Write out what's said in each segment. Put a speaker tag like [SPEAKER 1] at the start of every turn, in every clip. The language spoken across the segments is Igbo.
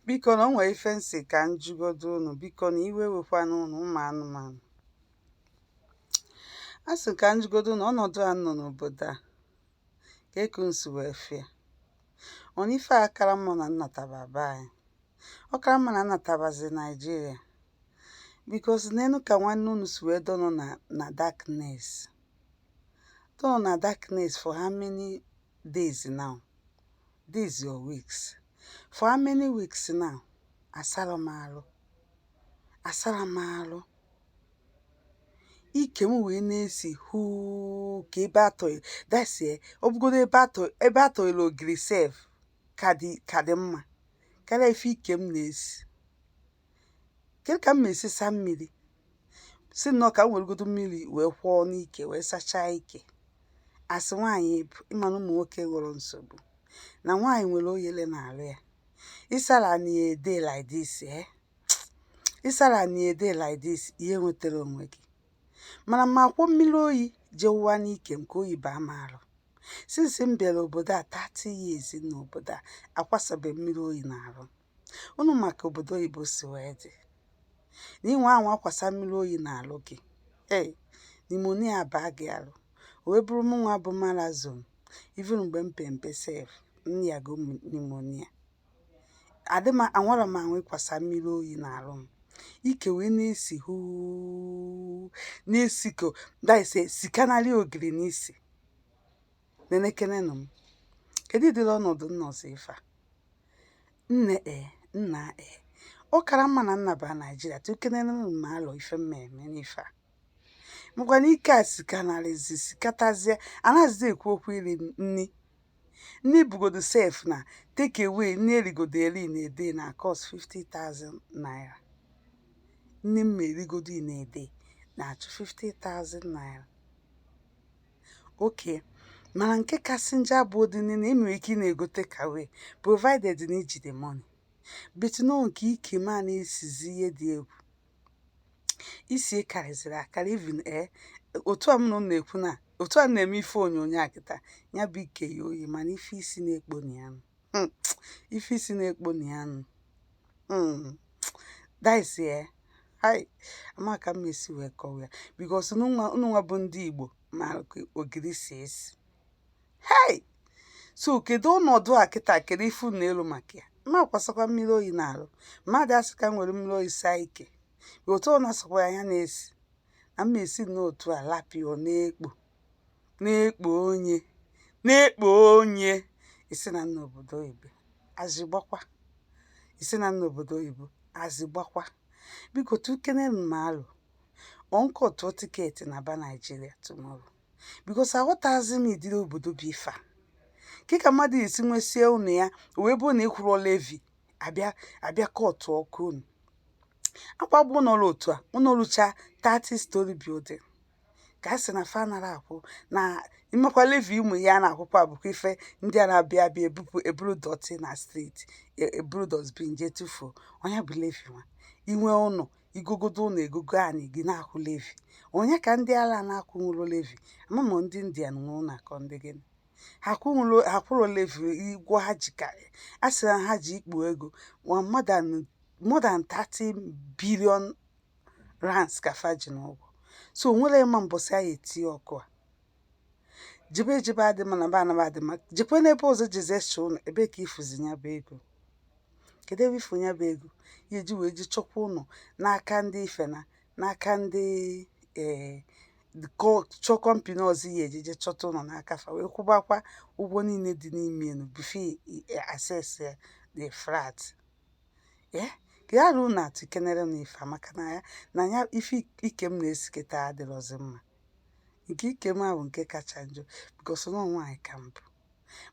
[SPEAKER 1] Biko na o nwere ife nsị ka m jụgodu unu, biko na iwe wekwana unu ụmụ anụmanụ. A sị ka m jụgodu unu ọnọdụ a nọ n'obodo a ka eku nsi wee fịa. Ọna ife a kara mma na nnataba be anyị. Ọ kara mma na nnatabazi Naijiria. Because n'enu ka nwanne unu si wee dọnọ na darkness. Dọnọ na darkness for how many days now? Days or weeks? For how many weeks now? Asara m alụ. Asara m alụ. Ike m wee na-esi huu ka ebe atọ dasie obugodo ebe atọghịla ogiri sef ka dị mma karịa ife ike m na-esi. Kedu ka m na-esi saa mmiri? Si nnọọ ka m weregodo mmiri wee kwọọ n'ike wee sachaa ike. Asị nwaanyị ebu ịmana ụmụ nwoke ghọrọ nsogbu na nwaanyị nwere oyele na-alụ ya. Ịsara na ya ede like this ịsara na ya ede like this ihe nwetara onwe gị. Mana ma akwọ mmiri oyi je wụwa n'ike m ka oyi baa m arụ. Since m bịara obodo a 30 years n'obodo a akwasabe mmiri oyi na-arụ. Unu maka obodo oyibo si wee dị. N'inwe anwa akwasa mmiri oyi na-alụ gị. Pneumonia baa gị arụ. O wee bụrụ mụ nwa bụ marazon. Even mgbe m pe mpe sef m yago pneumonia. Anwara m anwa ịkwasa mmiri oyi na-arụ m. Ike wee na-esi huu na-esi ka sikanarị ogiri n'isi. Nenekenenụ m. Kedu ịdịrị ọnọdụ nnọzi ife a? Nne nna ọ kara mma na nna ba Naijiria tukenenụ m alọ ife mmemme n'ife a. Mgwana ike a sikanarịzi sikatazie anaghịzi ekwu okwu iri nni. Nni bugodo sef na take away nni erigodo eri na ede na cost 50,000 naira. Nne m erigodo na ede na-achụ 50,000 naira. Okay. Mana nke kasị njọ abụọ dị na enwere ike ị na-egote kawe provided na iji the money. But no nke ike ma na-esizi ihe dị egwu. Isi karịzịrị akarị even otu a m nọ na-ekwu na otu a na-eme ife onyonyo a kịta ya bụ ike ya oyi mana ife isi na-ekpo na ya nụ. Ife isi na-ekpo na ya nụ. That is ama ka m esi wee kọwa ya because unu nwa bụ ndị Igbo ma ogiri si esi. So kedu ọnọdụ a kịta kedu ife unu elu maka ya? Ma kwasakwa mmiri oyi na-alụ. Mmadụ asị ka m were mmiri oyi saa ike. Otu ọ na-asakwa ya na-esi. Na m esi n'otu a lapio na-ekpo onye isi na nna obodo oyibo azigbakwa. Isi na nna obodo oyibo azigbakwa. Biko tukenenụ m alụ. Ọnkọ tụọ tiketi na ba Nigeria tomorrow. Because aghọtaghịzi m ịdịrị obodo bụ ife a. Kika mmadụ esi nwesie unu ya wee bụ na ịkwụrụ levi abịa kọtụ ọkụ unu. Akwagbu n'ụlọ otu a unu rụcha 30 story building. Ka a sị na fa nara akwụ na imekwa levi ụmụ ya na-akwụkwọ abụkwa ife ndị a na-abịa eburu dọtị na streeti eburu dọsbin je tufuo. Onye bụ levi nwa. Inwe ụnọ igogodo ụnọ egogo anyị gị na-akwụ levi. Onye ka ndị ala na-akwụ nwụrụ levi? Amụmụ ndị Indian nwụrụ na akọ ndị gịnị. Ha kwụrụ levi igwo ha jikarị. A sị na ha ji ikpu ego more than 30 billion rands ka fa ji n'ụgwọ. So onwere ịma mbọsị a eti ọkụ a. Jebe adị mana ba anaba adị ma jekwe n'ebe ọzọ jezesha ụnọ ebe ka ifuzi ya bụ ego. Kedu ebe ifu ya bụ ego? Ya eji wee ji chọkwa ụnọ n'aka ndị ifena n'aka ndị chọ kọmpini ọzọ ya ejije chọta ụnọ n'aka fa wee kwụbakwa ụgwọ niile dị n'ime enu before access the flat. Ka ya rụ na atụkenere m ife maka na ya ife ike m na-esiketa adịrọzi mma. Nke ike m ahụ nke kacha njọ because nọ nwaanyị ka mbụ.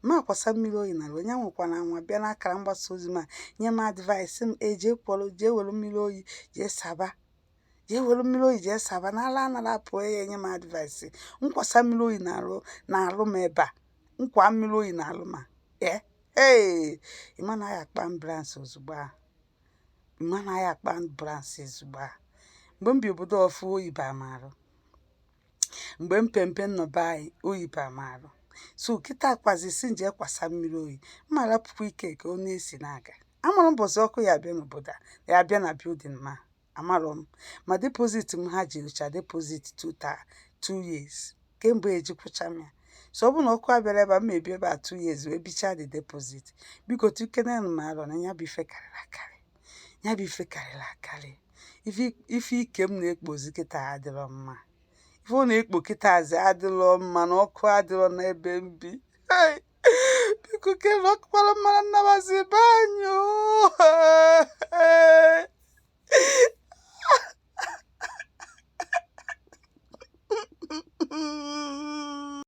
[SPEAKER 1] Ma kwasa mmiri oyi na onye nwekwana nwa bịa n'akara mgbasa ozi ma nye m advice m jee were mmiri oyi jee saba. Jee were mmiri oyi jee saba na ala anara apụ ya enye m advice. Nkwasa mmiri oyi na-alụ m ebe a. Nkwa mmiri oyi na-alụ ma. Ịma na ya akpa ambulance ozugbo a. Ịma ya akpa ambulance ozugbo a. Mgbe m bi obodo ọfụ oyi baa m arụ. Mgbe mpempe nnọba anyị oyi baa m arụ. So kịta akwazi si nje kwasa mmiri oyi. Mma rapụkwa ike ka ọ na-esi na-aga. amara mbọsị ọkụ ya abịa n'obodo a ya abịa na bilding ma amarọ m ma depozit m ha jiricha depozit 2 years kemgbe ejikwụcha m ya. So ọ bụ na ọkụ abịara ebe a m ebi ebe a 2 years wee bichaa the deposit. Biko tukenenụ m arọ na ya bụ ife karịrị akarị, ya bụ ife karịrị akarị. Ife ike m na-ekpozi kịta adịrọ mma, ife ọ na-ekpo kịtazi adịrọ mma na ọkụ adịrọ n'ebe m bi. Biko kele ọkụkwara mmara nnabazi ebe